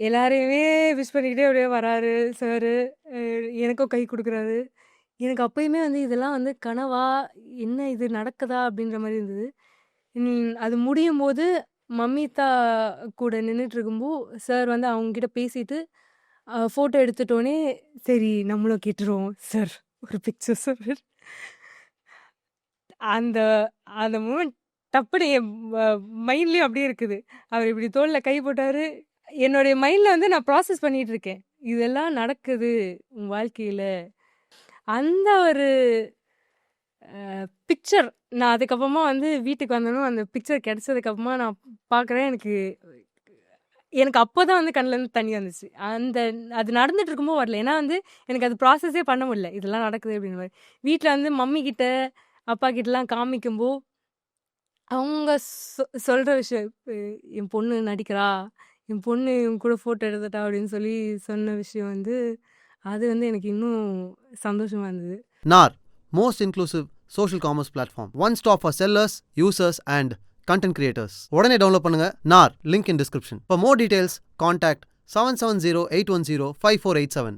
எல்லாரையுமே விஷ் பண்ணிக்கிட்டே அப்படியே வராரு சாரு. அ எனக்கும் கை குடுக்குறாரு. எனக்கு அப்பயுமே வந்து இதெல்லாம் வந்து கனவா? என்ன இது நடக்குதா? அப்படின்ற மாரி இருந்தது. அது முடியும்போது மம்மிதா கூட நின்னுட்டுருக்கும்போ, சார் வந்து அவங்ககிட்ட பேசிட்டு, ஃபோட்டோ எடுத்துட்டோனே, சரி நம்மளும் கேட்டுருவோம். சார் ஒரு பிக்சர் சார். அந்த அந்த மூமெண்ட் டப்புனு என் மைண்ட்லயும் அப்படியே இருக்குது. அவரு இப்படி தோள்ல கை போட்டாரு. என்னுடைய மைண்ட்ல வந்து நான் ப்ராசஸ் பண்ணிட்டு இருக்கேன். இதெல்லாம் நடக்குது உன் வாழ்க்கையில. அந்த ஒரு பிக்சர் நான் அதுக்கப்புறமா வந்து வீட்டுக்கு வந்தோனே அந்த பிக்சர் கிடைச்சதுக்கப்புறமா நான் பார்க்குறேன். எனக்கு எனக்கு அப்பதான் வந்து கண்லேருந்து தண்ணி வந்துச்சு. அது நடந்துட்டு இருக்கும்போது வரல. ஏன்னா வந்து எனக்கு அது ப்ராசஸே பண்ண முடியல. இதெல்லாம் நடக்குது அப்படின்ற மாரி. வீட்ல வந்து மம்மி கிட்ட, அப்பா கிட்டலாம் காமிக்கும்போ, அவங்க சொல்ற விஷயம், "என் பொண்ணு நடிக்கிறா. என் பொண்ணு இவங்க கூட ஃபோட்டோ எடுத்துட்டா" அப்படின்னு சொல்லி சொன்ன விஷயம் வந்து, அது வந்து எனக்கு இன்னும் சந்தோஷமா இருந்தது. NAR, most inclusive social commerce platform. One stop for sellers, users and content creators. உடனே டவுன்லோட் பண்ணுங்க. NAR, link in description. For more details, contact 770-810-5487.